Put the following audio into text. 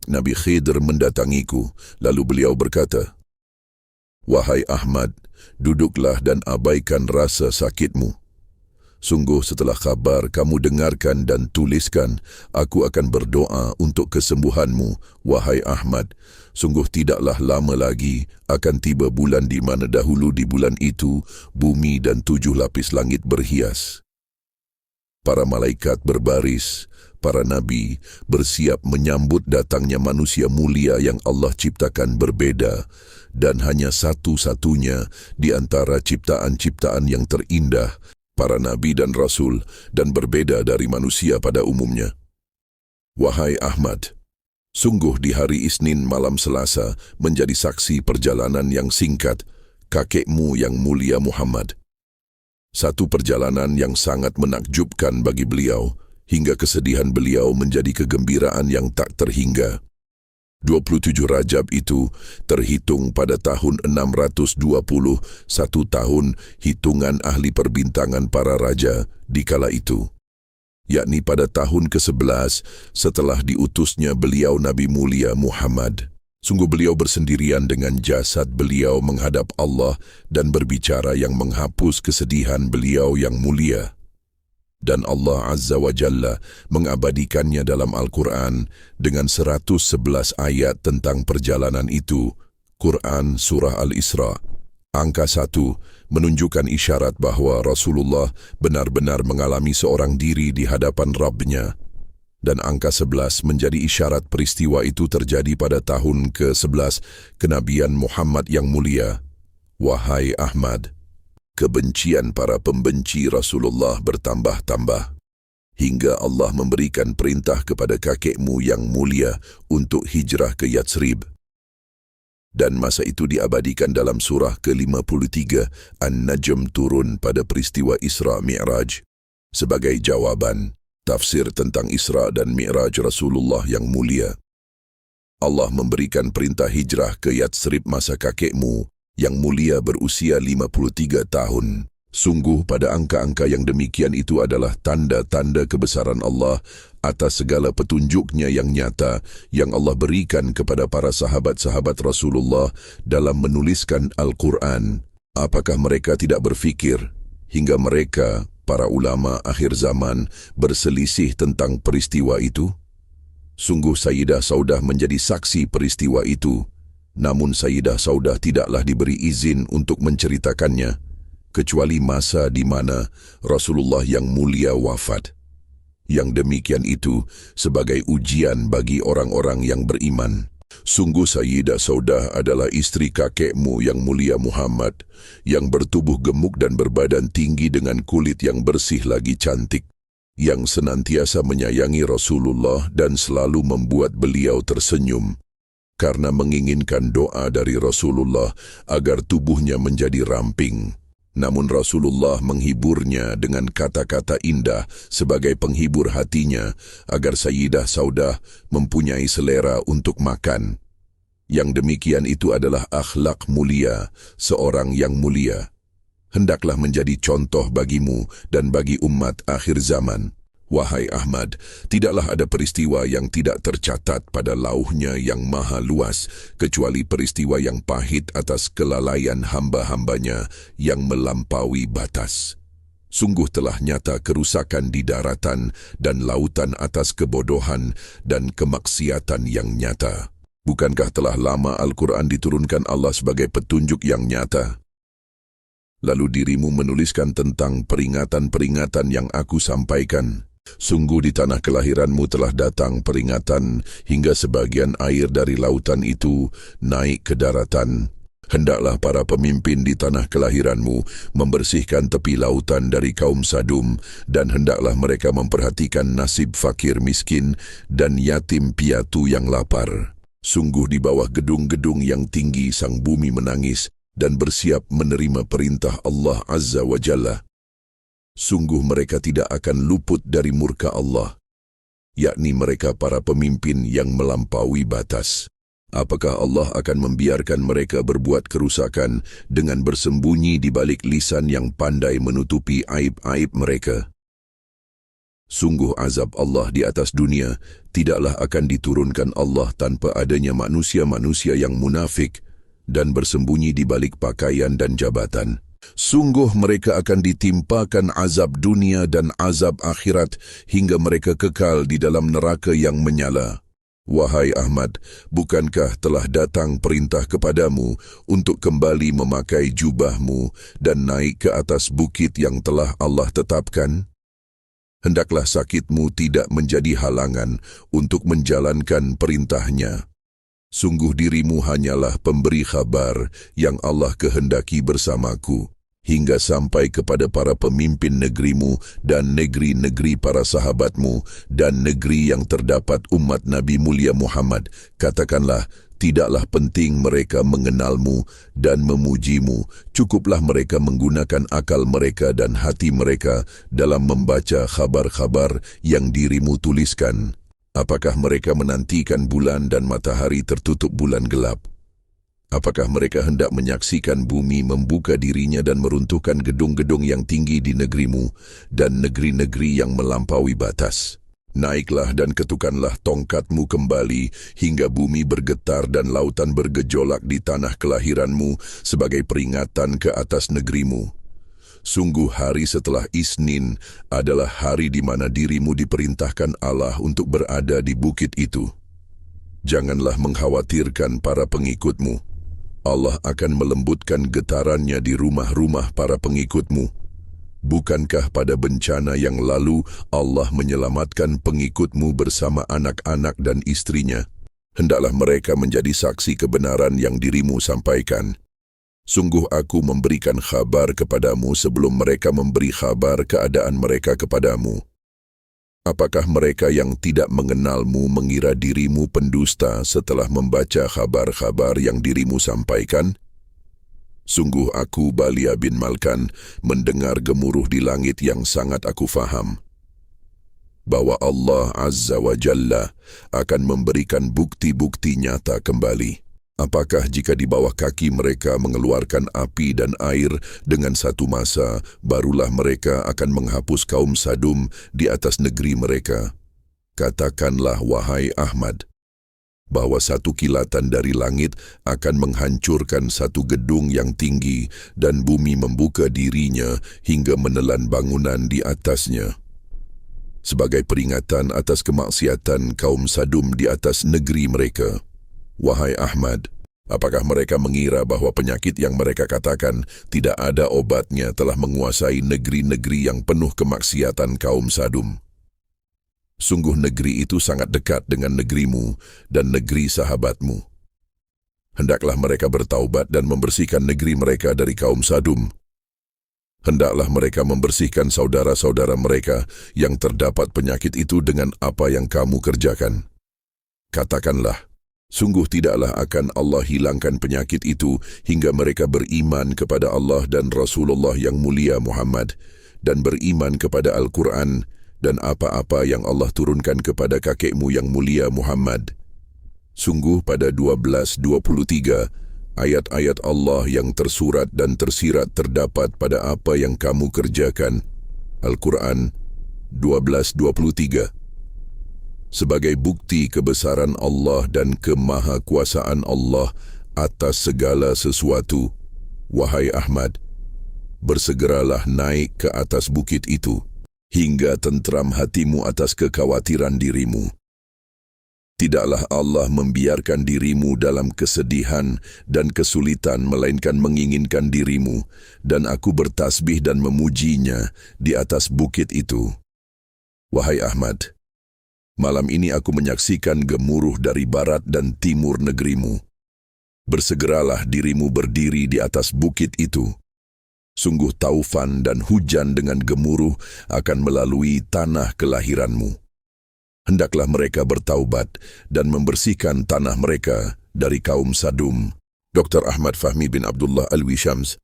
Nabi Khidir mendatangiku, lalu beliau berkata, "Wahai Ahmad, duduklah dan abaikan rasa sakitmu. Sungguh setelah khabar kamu dengarkan dan tuliskan, aku akan berdoa untuk kesembuhanmu, wahai Ahmad. Sungguh tidaklah lama lagi akan tiba bulan di mana dahulu di bulan itu, bumi dan 7 lapis langit berhias. Para malaikat berbaris, para nabi bersiap menyambut datangnya manusia mulia yang Allah ciptakan berbeda, dan hanya satu-satunya di antara ciptaan-ciptaan yang terindah, para nabi dan rasul, dan berbeda dari manusia pada umumnya. Wahai Ahmad, sungguh di hari Isnin malam Selasa menjadi saksi perjalanan yang singkat kakekmu yang mulia Muhammad. Satu perjalanan yang sangat menakjubkan bagi beliau, hingga kesedihan beliau menjadi kegembiraan yang tak terhingga. 27 Rajab itu terhitung pada tahun 620, 1 tahun hitungan ahli perbintangan para raja di kala itu, yakni pada tahun ke-11 setelah diutusnya beliau Nabi mulia Muhammad. Sungguh beliau bersendirian dengan jasad beliau menghadap Allah dan berbicara yang menghapus kesedihan beliau yang mulia. Dan Allah Azza wa Jalla mengabadikannya dalam Al-Quran dengan 111 ayat tentang perjalanan itu. Quran Surah Al-Isra. Angka 1 menunjukkan isyarat bahwa Rasulullah benar-benar mengalami seorang diri di hadapan Rabb-Nya. Dan angka 11 menjadi isyarat peristiwa itu terjadi pada tahun ke-11 kenabian Muhammad yang mulia. Wahai Ahmad, kebencian para pembenci Rasulullah bertambah-tambah, hingga Allah memberikan perintah kepada kakekmu yang mulia untuk hijrah ke Yatsrib. Dan masa itu diabadikan dalam surah ke-53 An-Najm turun pada peristiwa Isra Mi'raj. Sebagai jawaban, tafsir tentang Isra dan Mi'raj Rasulullah yang mulia, Allah memberikan perintah hijrah ke Yatsrib masa kakekmu yang mulia berusia 53 tahun. Sungguh pada angka-angka yang demikian itu adalah tanda-tanda kebesaran Allah atas segala petunjuknya yang nyata yang Allah berikan kepada para sahabat-sahabat Rasulullah dalam menuliskan Al-Quran. Apakah mereka tidak berfikir hingga mereka, para ulama akhir zaman, berselisih tentang peristiwa itu? Sungguh Sayyidah Saudah menjadi saksi peristiwa itu. Namun Sayyidah Saudah tidaklah diberi izin untuk menceritakannya, kecuali masa di mana Rasulullah yang mulia wafat. Yang demikian itu sebagai ujian bagi orang-orang yang beriman. Sungguh Sayyidah Saudah adalah istri kakekmu yang mulia Muhammad, yang bertubuh gemuk dan berbadan tinggi dengan kulit yang bersih lagi cantik, yang senantiasa menyayangi Rasulullah dan selalu membuat beliau tersenyum, karena menginginkan doa dari Rasulullah agar tubuhnya menjadi ramping. Namun Rasulullah menghiburnya dengan kata-kata indah sebagai penghibur hatinya agar Sayyidah Saudah mempunyai selera untuk makan. Yang demikian itu adalah akhlak mulia seorang yang mulia. Hendaklah menjadi contoh bagimu dan bagi umat akhir zaman. Wahai Ahmad, tidaklah ada peristiwa yang tidak tercatat pada lauhnya yang maha luas, kecuali peristiwa yang pahit atas kelalaian hamba-hambanya yang melampaui batas. Sungguh telah nyata kerusakan di daratan dan lautan atas kebodohan dan kemaksiatan yang nyata. Bukankah telah lama Al-Quran diturunkan Allah sebagai petunjuk yang nyata? Lalu dirimu menuliskan tentang peringatan-peringatan yang aku sampaikan. Sungguh di tanah kelahiranmu telah datang peringatan hingga sebagian air dari lautan itu naik ke daratan. Hendaklah para pemimpin di tanah kelahiranmu membersihkan tepi lautan dari kaum Sadum, dan hendaklah mereka memperhatikan nasib fakir miskin dan yatim piatu yang lapar. Sungguh di bawah gedung-gedung yang tinggi sang bumi menangis dan bersiap menerima perintah Allah Azza wa Jalla. Sungguh mereka tidak akan luput dari murka Allah, yakni mereka para pemimpin yang melampaui batas. Apakah Allah akan membiarkan mereka berbuat kerusakan dengan bersembunyi di balik lisan yang pandai menutupi aib-aib mereka? Sungguh azab Allah di atas dunia tidaklah akan diturunkan Allah tanpa adanya manusia-manusia yang munafik dan bersembunyi di balik pakaian dan jabatan. Sungguh mereka akan ditimpakan azab dunia dan azab akhirat hingga mereka kekal di dalam neraka yang menyala. Wahai Ahmad, bukankah telah datang perintah kepadamu untuk kembali memakai jubahmu dan naik ke atas bukit yang telah Allah tetapkan? Hendaklah sakitmu tidak menjadi halangan untuk menjalankan perintahnya. Sungguh dirimu hanyalah pemberi khabar yang Allah kehendaki bersamaku, hingga sampai kepada para pemimpin negerimu dan negeri-negeri para sahabatmu dan negeri yang terdapat umat Nabi mulia Muhammad. Katakanlah, tidaklah penting mereka mengenalmu dan memujimu, cukuplah mereka menggunakan akal mereka dan hati mereka dalam membaca khabar-khabar yang dirimu tuliskan. Apakah mereka menantikan bulan dan matahari tertutup bulan gelap? Apakah mereka hendak menyaksikan bumi membuka dirinya dan meruntuhkan gedung-gedung yang tinggi di negerimu dan negeri-negeri yang melampaui batas? Naiklah dan ketukanlah tongkatmu kembali hingga bumi bergetar dan lautan bergejolak di tanah kelahiranmu sebagai peringatan ke atas negerimu. Sungguh hari setelah Isnin adalah hari di mana dirimu diperintahkan Allah untuk berada di bukit itu. Janganlah mengkhawatirkan para pengikutmu. Allah akan melembutkan getarannya di rumah-rumah para pengikutmu. Bukankah pada bencana yang lalu Allah menyelamatkan pengikutmu bersama anak-anak dan istrinya? Hendaklah mereka menjadi saksi kebenaran yang dirimu sampaikan. Sungguh aku memberikan khabar kepadamu sebelum mereka memberi khabar keadaan mereka kepadamu. Apakah mereka yang tidak mengenalmu mengira dirimu pendusta setelah membaca khabar-khabar yang dirimu sampaikan? Sungguh aku, Balia bin Malkan, mendengar gemuruh di langit yang sangat aku faham, bahwa Allah Azza wa Jalla akan memberikan bukti-bukti nyata kembali. Apakah jika di bawah kaki mereka mengeluarkan api dan air dengan satu masa, barulah mereka akan menghapus kaum Sadum di atas negeri mereka? Katakanlah, wahai Ahmad, bahwa satu kilatan dari langit akan menghancurkan satu gedung yang tinggi dan bumi membuka dirinya hingga menelan bangunan di atasnya. Sebagai peringatan atas kemaksiatan kaum Sadum di atas negeri mereka. Wahai Ahmad, apakah mereka mengira bahwa penyakit yang mereka katakan tidak ada obatnya telah menguasai negeri-negeri yang penuh kemaksiatan kaum Sadum? Sungguh negeri itu sangat dekat dengan negerimu dan negeri sahabatmu. Hendaklah mereka bertaubat dan membersihkan negeri mereka dari kaum Sadum. Hendaklah mereka membersihkan saudara-saudara mereka yang terdapat penyakit itu dengan apa yang kamu kerjakan. Katakanlah, sungguh tidaklah akan Allah hilangkan penyakit itu hingga mereka beriman kepada Allah dan Rasulullah yang mulia Muhammad dan beriman kepada Al-Quran dan apa-apa yang Allah turunkan kepada kakekmu yang mulia Muhammad. Sungguh pada 12:23, ayat-ayat Allah yang tersurat dan tersirat terdapat pada apa yang kamu kerjakan. Al-Quran 12:23. Sebagai bukti kebesaran Allah dan kemahakuasaan Allah atas segala sesuatu, wahai Ahmad, bersegeralah naik ke atas bukit itu, hingga tentram hatimu atas kekhawatiran dirimu. Tidaklah Allah membiarkan dirimu dalam kesedihan dan kesulitan, melainkan menginginkan dirimu, dan aku bertasbih dan memujinya di atas bukit itu. Wahai Ahmad, malam ini aku menyaksikan gemuruh dari barat dan timur negerimu. Bersegeralah dirimu berdiri di atas bukit itu. Sungguh taufan dan hujan dengan gemuruh akan melalui tanah kelahiranmu. Hendaklah mereka bertaubat dan membersihkan tanah mereka dari kaum Sadum. Dr. Ahmad Fahmi bin Abdullah Alwi Syams,